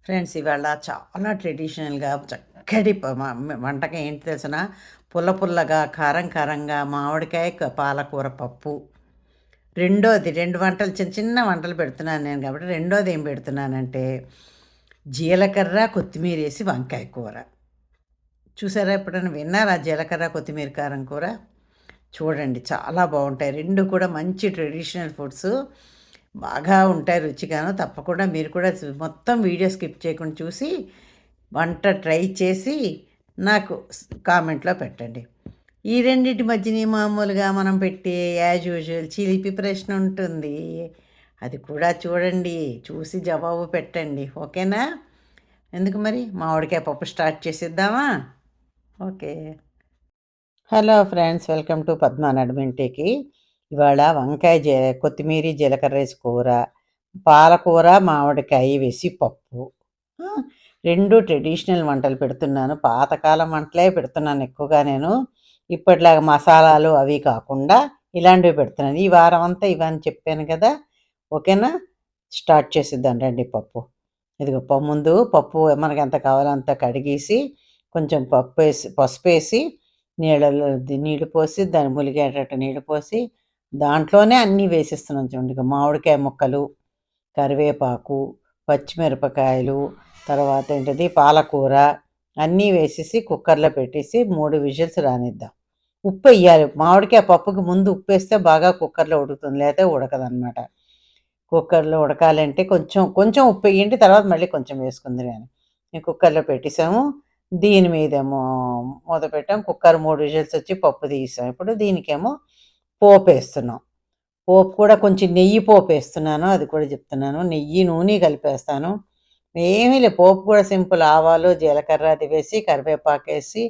Friends ఇవాళ చాలా ట్రెడిషనల్గా చక్కటి వంటకం ఏంటి తెలిసిన పుల్ల పుల్లగా కారం కారంగా మామిడికాయ పాలకూర పప్పు. రెండోది 2 వంటలు చిన్న చిన్న వంటలు పెడుతున్నాను నేను కాబట్టి రెండోది ఏం పెడుతున్నానంటే జీలకర్ర కొత్తిమీర వేసి వంకాయ కూర. చూసారా ఎప్పుడైనా విన్నారా జీలకర్ర కొత్తిమీర కారం కూర? చూడండి చాలా బాగుంటాయి. రెండు కూడా మంచి ట్రెడిషనల్ ఫుడ్స్. బాగా ఉంటాయి రుచిగాను. తప్పకుండా మీరు కూడా మొత్తం వీడియో స్కిప్ చేయకుండా చూసి వంట ట్రై చేసి నాకు కామెంట్లో పెట్టండి. ఈ రెండింటి మధ్యని మామూలుగా మనం పెట్టే యాజ్ యూజువల్ చిలిపి ప్రశ్న ఉంటుంది. అది కూడా చూడండి, చూసి జవాబు పెట్టండి. ఓకేనా? ఎందుకు మరి మామిడికాయ పప్పు స్టార్ట్ చేసేద్దామా? Okay. Hello friends, welcome to Padma NadiMintiకి. ఇవాళ వంకాయ కొత్తిమీర జీలకర్ర వేసి కూర, పాలకూర మామిడికాయ వేసి పప్పు. రెండు ట్రెడిషనల్ వంటలు పెడుతున్నాను. పాతకాలం వంటలే పెడుతున్నాను ఎక్కువగా నేను. ఇప్పటిలాగా మసాలాలు అవి కాకుండా ఇలాంటివి పెడుతున్నాను. ఈ వారం అంతా ఇవన్నీ చెప్పాను కదా. ఓకేనా? స్టార్ట్ చేసిద్దాం రండి పప్పు. ఇదిగో ముందు పప్పు మనకి ఎంత కావాలో అంత కడిగేసి కొంచెం పసుపు వేసి నీళ్ళు పోసి దాన్ని ములిగేటట్టు నీళ్ళు పోసి దాంట్లోనే అన్నీ వేసేస్తున్నాను చూడండి. మామిడికాయ ముక్కలు, కరివేపాకు, పచ్చిమిరపకాయలు, తర్వాత ఏంటది పాలకూర అన్నీ వేసేసి కుక్కర్లో పెట్టేసి 3 విజిల్స్ రానిద్దాం. ఉప్పు వేయాలి. మామిడికాయ పప్పుకి ముందు ఉప్పు వేస్తే బాగా కుక్కర్లో ఉడుకుతుంది, లేకపోతే ఉడకదనమాట. కుక్కర్లో ఉడకాలంటే కొంచెం కొంచెం ఉప్పు వేయండి, తర్వాత మళ్ళీ కొంచెం వేసుకుంది. నేను కుక్కర్లో పెట్టేసాము. దీని మీదేమో మూత పెట్టాం. కుక్కర్ 3 విజిల్స్ వచ్చి పప్పు తీసాం. ఇప్పుడు దీనికేమో పోపు వేస్తున్నాం. పోపు కూడా కొంచెం నెయ్యి పోపు వేస్తున్నాను, అది కూడా చెప్తున్నాను. నెయ్యి నూనె కలిపేస్తాను. ఏమీ లేదు, పోపు కూడా సింపుల్. ఆవాలు జీలకర్ర అది వేసి కరివేపాకు వేసి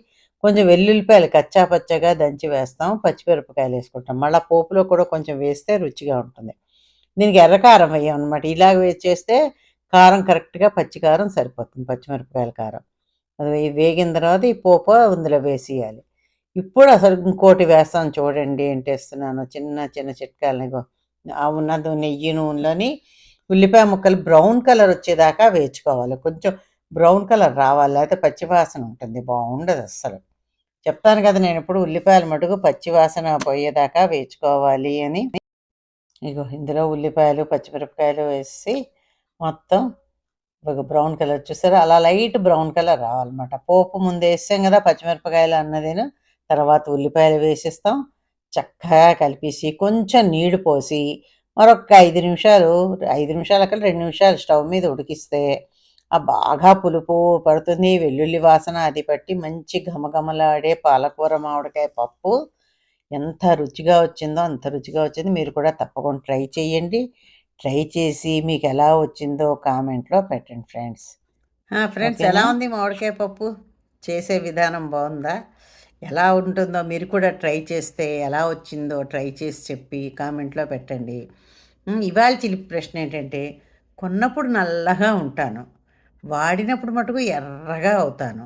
కొంచెం వెల్లుల్లిపాయలు కచ్చా పచ్చగా దంచి వేస్తాం, పచ్చిమిరపకాయలు వేసుకుంటాం. మళ్ళీ పోపులో కూడా కొంచెం వేస్తే రుచిగా ఉంటుంది. దీనికి ఎర్రకారం వేయం అనమాట. ఇలాగ వేసి చేస్తే కారం కరెక్ట్గా పచ్చి కారం సరిపోతుంది, పచ్చిమిరపకాయల కారం. అది వేగిన తర్వాత ఈ పోపు అందులో వేసేయాలి. ఇప్పుడు అసలు ఇంకోటి వేస్తాను చూడండి, ఏంటి వేస్తున్నాను చిన్న చిన్న చిట్కాలని. ఉన్నది నెయ్యి నూనెలోని ఉల్లిపాయ ముక్కలు బ్రౌన్ కలర్ వచ్చేదాకా వేయించుకోవాలి. కొంచెం బ్రౌన్ కలర్ రావాలి, లేకపోతే పచ్చివాసన ఉంటుంది, బాగుండదు అస్సలు. చెప్తాను కదా నేను ఎప్పుడు, ఉల్లిపాయలు మటుకు పచ్చివాసన పోయేదాకా వేయించుకోవాలి అని. ఇగో ఇందులో ఉల్లిపాయలు పచ్చిమిరపకాయలు వేసి మొత్తం ఒక బ్రౌన్ కలర్ చూసారా, అలా లైట్ బ్రౌన్ కలర్ రావాలన్నమాట. పోపు ముందు వేసాం కదా పచ్చిమిరపకాయలు అన్నదేను, తర్వాత ఉల్లిపాయలు వేసేస్తాం. చక్కగా కలిపేసి కొంచెం నీళ్లు పోసి మరొక 5 నిమిషాలు, 5 నిమిషాలు అక్కడ 2 నిమిషాలు స్టవ్ మీద ఉడికిస్తే ఆ బాగా పులుపు పడుతుంది, వెల్లుల్లి వాసన అది పట్టి మంచి ఘమఘమలాడే పాలకూర మామిడికాయ పప్పు ఎంత రుచిగా వచ్చిందో అంత రుచిగా వచ్చింది. మీరు కూడా తప్పకుండా ట్రై చేయండి. ట్రై చేసి మీకు ఎలా వచ్చిందో కామెంట్లో పెట్టండి ఫ్రెండ్స్. ఫ్రెండ్స్, ఎలా ఉంది మామిడికాయ పప్పు? చేసే విధానం బాగుందా? ఎలా ఉంటుందో మీరు కూడా ట్రై చేస్తే ఎలా వచ్చిందో ట్రై చేసి చెప్పి కామెంట్లో పెట్టండి. ఇవాళ చిలిపి ప్రశ్న ఏంటంటే, కొన్నప్పుడు నల్లగా ఉంటాను, వాడినప్పుడు మటుకు ఎర్రగా అవుతాను,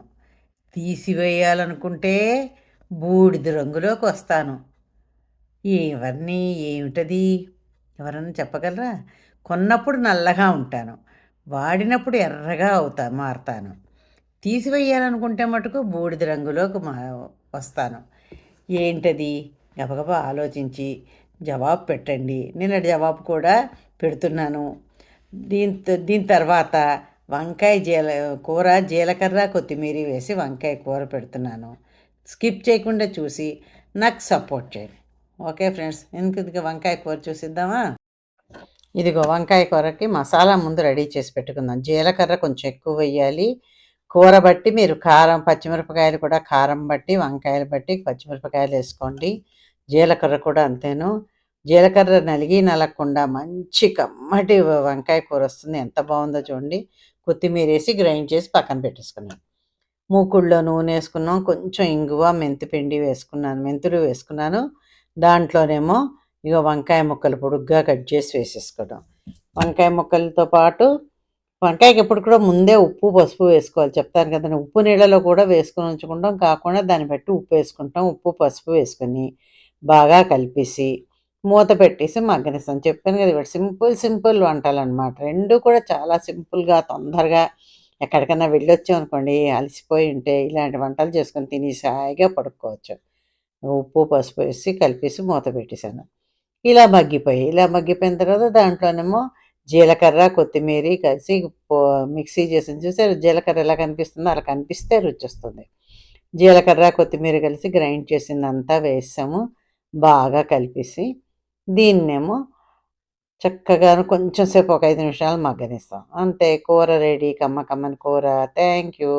తీసివేయాలనుకుంటే బూడిద రంగులోకి వస్తాను. ఇవన్నీ ఏమిటది? ఎవరన్నా చెప్పగలరా? కొన్నప్పుడు నల్లగా ఉంటాను, వాడినప్పుడు ఎర్రగా మారతాను, తీసివేయాలనుకుంటే మటుకు బూడిద రంగులోకి వస్తాను. ఏంటది? గబగబా ఆలోచించి జవాబు పెట్టండి. నేను జవాబు కూడా పెడుతున్నాను. దీని తర్వాత వంకాయ కూర జీలకర్ర కొత్తిమీర వేసి వంకాయ కూర పెడుతున్నాను. స్కిప్ చేయకుండా చూసి నాకు సపోర్ట్ చేయండి. ఓకే ఫ్రెండ్స్, ఎందుకు వంకాయ కూర చూసిద్దామా? ఇదిగో వంకాయ కూరకి మసాలా ముందు రెడీ చేసి పెట్టుకుందాం. జీలకర్ర కొంచెం ఎక్కువ వేయాలి. కూర బట్టి మీరు కారం, పచ్చిమిరపకాయలు కూడా కారం బట్టి, వంకాయలు బట్టి పచ్చిమిరపకాయలు వేసుకోండి. జీలకర్ర కూడా అంతేను. జీలకర్ర నలగకుండా మంచి కమ్మటి వంకాయ కూర వస్తుంది. ఎంత బాగుందో చూడండి. కొత్తిమీర వేసి గ్రైండ్ చేసి పక్కన పెట్టేసుకున్నాం. మూకుళ్ళో నూనె వేసుకున్నాం, కొంచెం ఇంగువ మెంతిపిండి వేసుకున్నాను, మెంతులు వేసుకున్నాను. దాంట్లోనేమో ఇక వంకాయ ముక్కలు పొడుగ్గా కట్ చేసి వేసేసుకోవడం. వంకాయ ముక్కలతో పాటు వంకాయకి ఎప్పుడు కూడా ముందే ఉప్పు పసుపు వేసుకోవాలి, చెప్తాను కదండి. ఉప్పు నీళ్ళలో కూడా వేసుకొని ఉంచుకుంటాం, కాకుండా దాన్ని బట్టి ఉప్పు వేసుకుంటాం. ఉప్పు పసుపు వేసుకొని బాగా కలిపేసి మూత పెట్టేసి మగ్గనిస్తాం. చెప్పాను కదా, సింపుల్ సింపుల్ వంటలు అనమాట. రెండు కూడా చాలా సింపుల్గా తొందరగా ఎక్కడికన్నా వెళ్ళొచ్చామనుకోండి, అలసిపోయి ఉంటే ఇలాంటి వంటలు చేసుకొని తినేసి హాయిగా పడుకోవచ్చు. ఉప్పు, పసుపు వేసి కలిపేసి మూత పెట్టేసాను. ఇలా మగ్గిపోయిన తర్వాత దాంట్లోనేమో జీలకర్ర, కొత్తిమీరి కలిసి పో మిక్సీ చేసింది చూసారా? జీలకర్ర ఎలా కనిపిస్తుందో అలా కనిపిస్తే రుచొస్తుంది. జీలకర్ర, కొత్తిమీర కలిసి గ్రైండ్ చేసిందంతా వేసాము. బాగా కలిపేసి దీన్నేమో చక్కగాను కొంచెం సేపు ఒక 5 నిమిషాలు మగ్గనిస్తాం. అంతే, కూర రెడీ. కమ్మని కూర. Thank you.